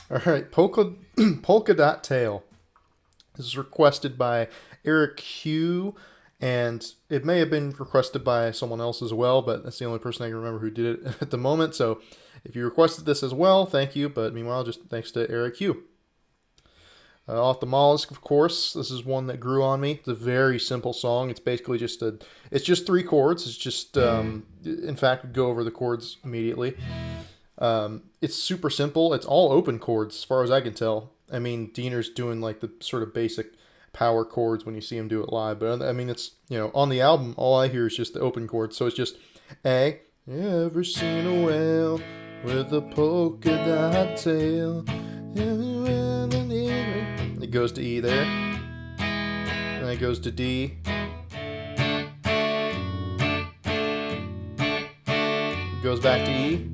All right, Polka Dot Tail. This is requested by Erik Hough, and it may have been requested by someone else as well, but that's the only person I can remember who did it at the moment. So if you requested this as well, thank you. But meanwhile, just thanks to Erik Hough. Off the Mollusk, of course. This is one that grew on me. It's a very simple song. It's basically it's just three chords. It's just, in fact, go over the chords immediately. It's super simple. It's all open chords, as far as I can tell. I mean, Diener's doing like the sort of basic power chords when you see him do it live, but I mean, it's, on the album, all I hear is just the open chords. So it's just A. You ever seen a whale with a polka dot tail? It goes to E there, and it goes to D. It goes back to E.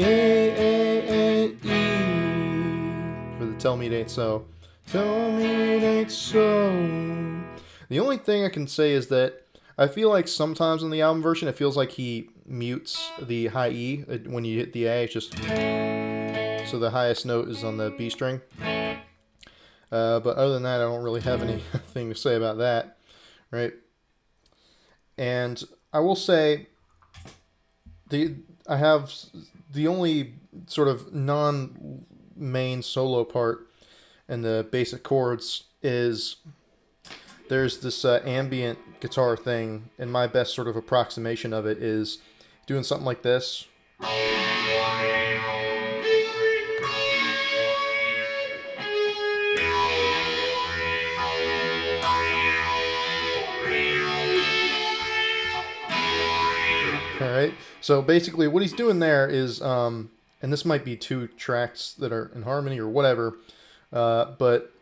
A, E. For the Tell Me It Ain't So. Tell me it ain't so. The only thing I can say is that I feel like sometimes in the album version, it feels like he mutes the high E when you hit the A. It's just... So the highest note is on the B string. But other than that, I don't really have anything to say about that. Right? And I will say... I have the only sort of non-main solo part in the basic chords is there's this ambient guitar thing, and my best sort of approximation of it is doing something like this. Alright, so basically what he's doing there is, and this might be two tracks that are in harmony or whatever, but,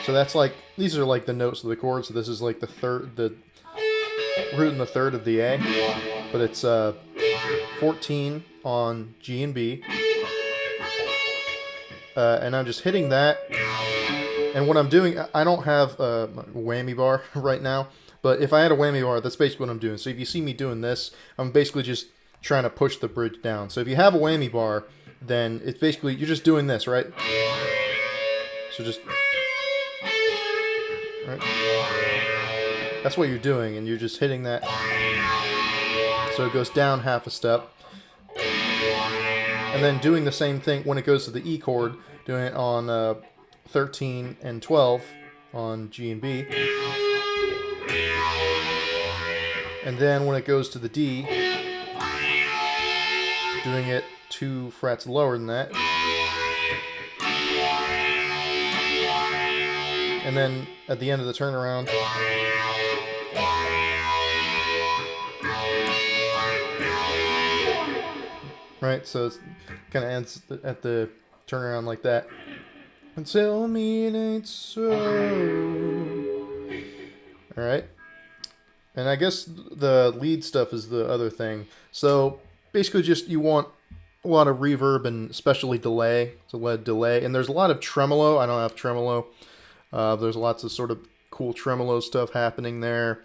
so that's like, these are like the notes of the chord, so this is like the root and the third of the A, but it's 14 on G and B, and I'm just hitting that, and what I'm doing, I don't have a whammy bar right now, but if I had a whammy bar, that's basically what I'm doing. So if you see me doing this, I'm basically just trying to push the bridge down. So if you have a whammy bar, then it's basically, you're just doing this, right? So just... Right? That's what you're doing, and you're just hitting that. So it goes down half a step. And then doing the same thing when it goes to the E chord, doing it on 13 and 12 on G and B. And then when it goes to the D, doing it 2 frets lower than that. And then at the end of the turnaround, right, so it kind of ends at the turnaround like that. And tell me it ain't so. Alright. And I guess the lead stuff is the other thing. So basically just you want a lot of reverb and especially delay. It's a lead delay. And there's a lot of tremolo. I don't have tremolo. There's lots of sort of cool tremolo stuff happening there.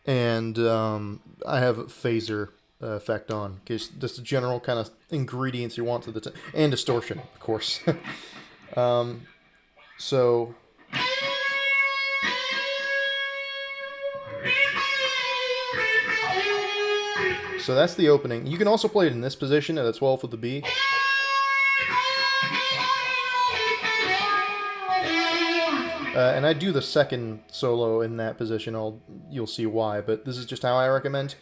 And I have a phaser effect on. Just the general kind of ingredients you want to the... and distortion, of course. So... So that's the opening. You can also play it in this position at a 12 with the B. And I do the second solo in that position. You'll see why, but this is just how I recommend.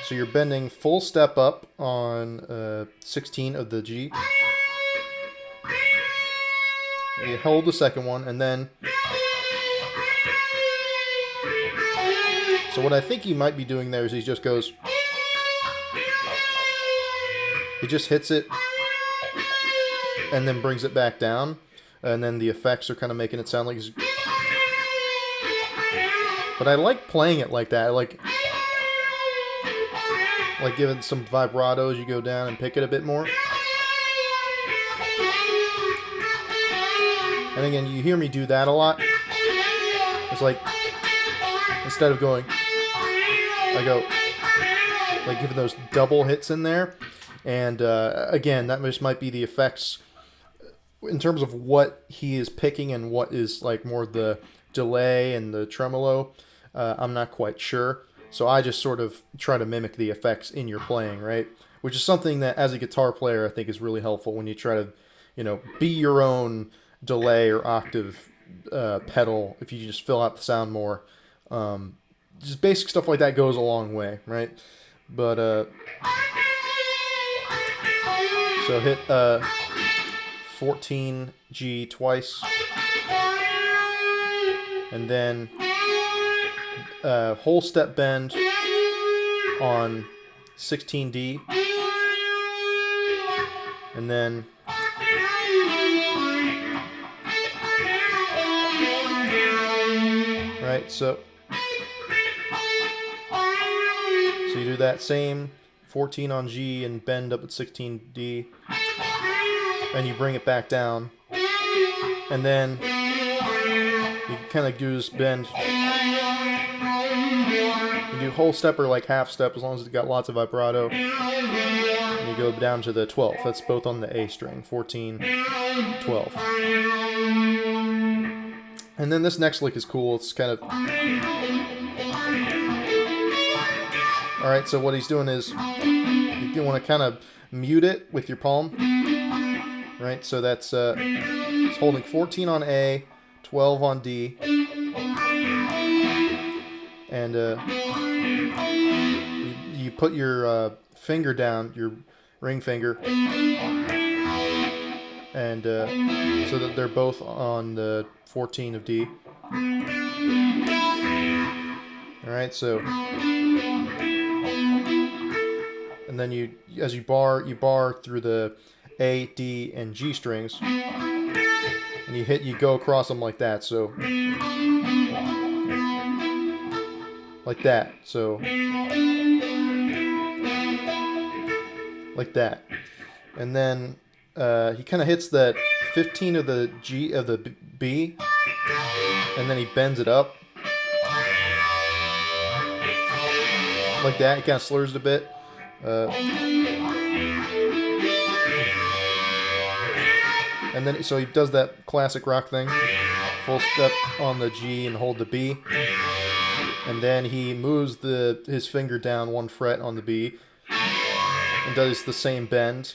So you're bending full step up on 16 of the G. You hold the second one, and then... So what I think he might be doing there is he just goes... He just hits it, and then brings it back down. and then the effects are kind of making it sound like he's... But I like playing it like that. I like giving some vibrato as you go down and pick it a bit more. And again, you hear me do that a lot. It's like, instead of going, I go, like giving those double hits in there. And again, that just might be the effects in terms of what he is picking and what is like more the delay and the tremolo. I'm not quite sure. So I just sort of try to mimic the effects in your playing, right? Which is something that as a guitar player I think is really helpful when you try to, you know, be your own delay or octave pedal. If you just fill out the sound more, just basic stuff like that goes a long way, right? But so hit 14G twice, and then whole step bend on 16D, and then right, so you do that same 14 on G and bend up at 16D, and you bring it back down, and then you kind of do this bend. You do whole step or like half step as long as it's got lots of vibrato, and you go down to the 12th. That's both on the A string, 14, 12. And then this next lick is cool. It's kind of... Alright, so what he's doing is you want to kind of mute it with your palm. Right, so that's it's holding 14 on A, 12 on D, and you put your finger down, your ring finger, and so that they're both on the 14 of D. Alright, so, and then as you bar through the A, D, and G strings, and you go across them like that, so, like that, so, like that, and then he kind of hits that 15 of the G of the B, and then he bends it up like that. He kind of slurs it a bit. And then so he does that classic rock thing, full step on the G and hold the B, and then he moves his finger down one fret on the B and does the same bend.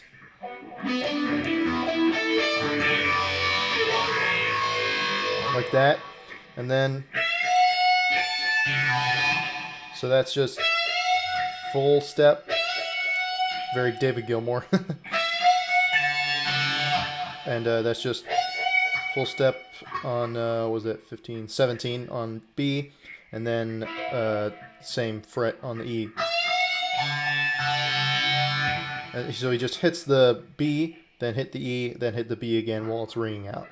Like that, and then so that's just full step, very David Gilmour. And that's just full step on, what was it, 15, 17 on B, and then same fret on the E. And so he just hits the B, then hit the E, then hit the B again while it's ringing out.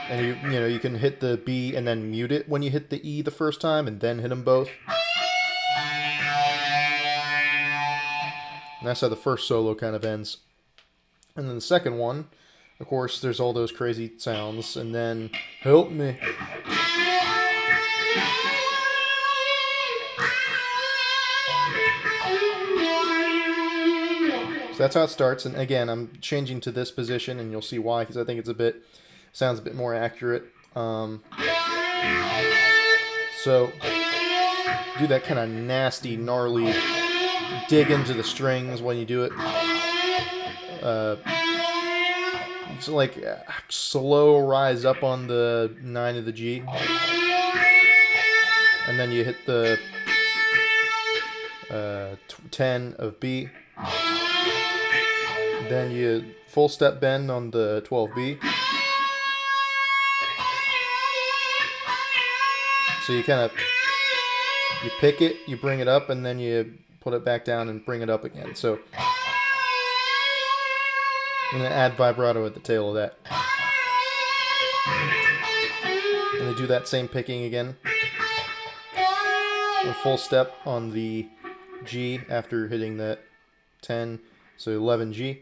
And you can hit the B and then mute it when you hit the E the first time, and then hit them both. And that's how the first solo kind of ends. And then the second one, of course, there's all those crazy sounds, and then help me. So that's how it starts, and again, I'm changing to this position, and you'll see why, because I think sounds a bit more accurate. So do that kind of nasty, gnarly dig into the strings when you do it. It's like slow rise up on the 9 of the G, and then you hit the 10 of B, then you full step bend on the 12B. So you pick it, you bring it up, and then you put it back down and bring it up again. So And then add vibrato at the tail of that. And they do that same picking again. A full step on the G after hitting that 10, so 11G.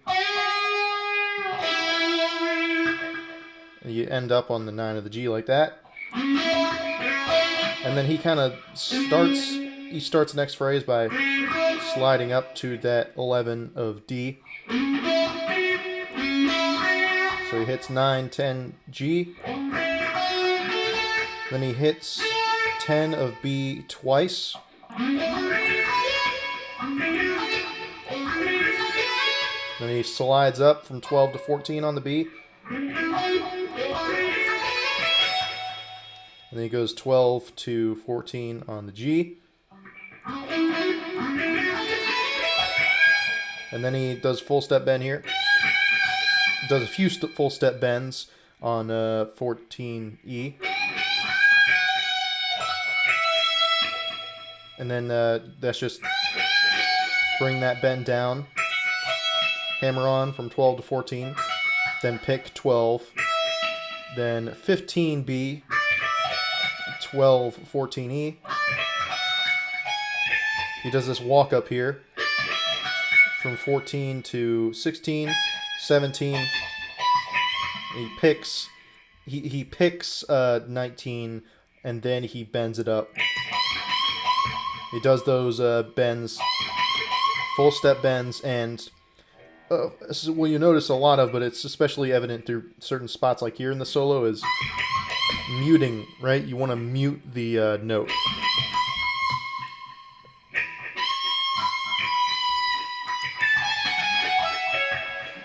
And you end up on the 9 of the G like that. And then he kind of starts the next phrase by sliding up to that 11 of D. So he hits 9, 10, G. Then he hits 10 of B twice. Then he slides up from 12 to 14 on the B. And then he goes 12 to 14 on the G. And then he does full step bend here. Does a few full step bends on 14E. And then that's just bring that bend down. Hammer on from 12 to 14. Then pick 12. Then 15B. 12, 14E. He does this walk up here from 14 to 16, 17. He picks 19 and then he bends it up. He does those bends, full step bends, and this is what you notice a lot of, but it's especially evident through certain spots like here in the solo is muting, right? You want to mute the note.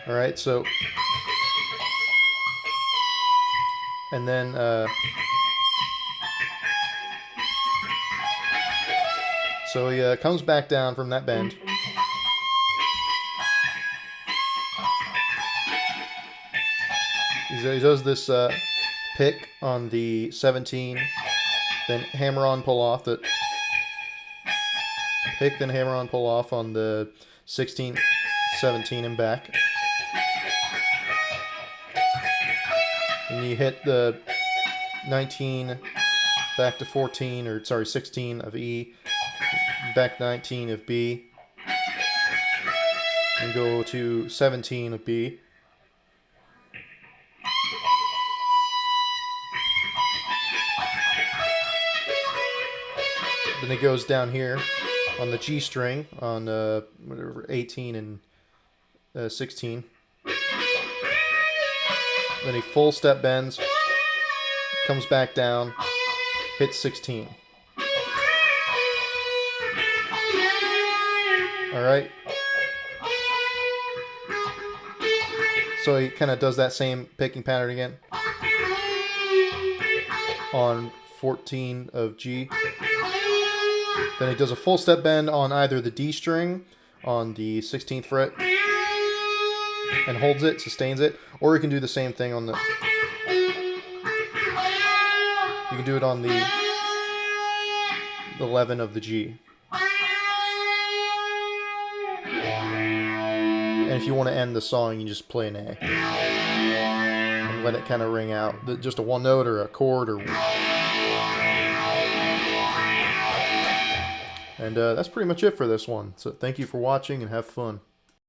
All right, so, and then so he comes back down from that bend. He does this pick on the 17, then hammer on, pull off the pick, then hammer on, pull off on the 16, 17, and back. And you hit the 19 back to 14, or sorry, 16 of E, back 19 of B, and go to 17 of B. Then it goes down here on the G string on whatever 18 and 16. Then he full step bends, comes back down, hits 16. All right. So he kind of does that same picking pattern again on 14 of G. Then he does a full step bend on either the D string on the 16th fret and holds it, sustains it, or you can do the same thing on the, you can do it on the 11 of the G. And if you want to end the song, you just play an A and let it kind of ring out, just a one note or a chord or. And that's pretty much it for this one. So thank you for watching and have fun.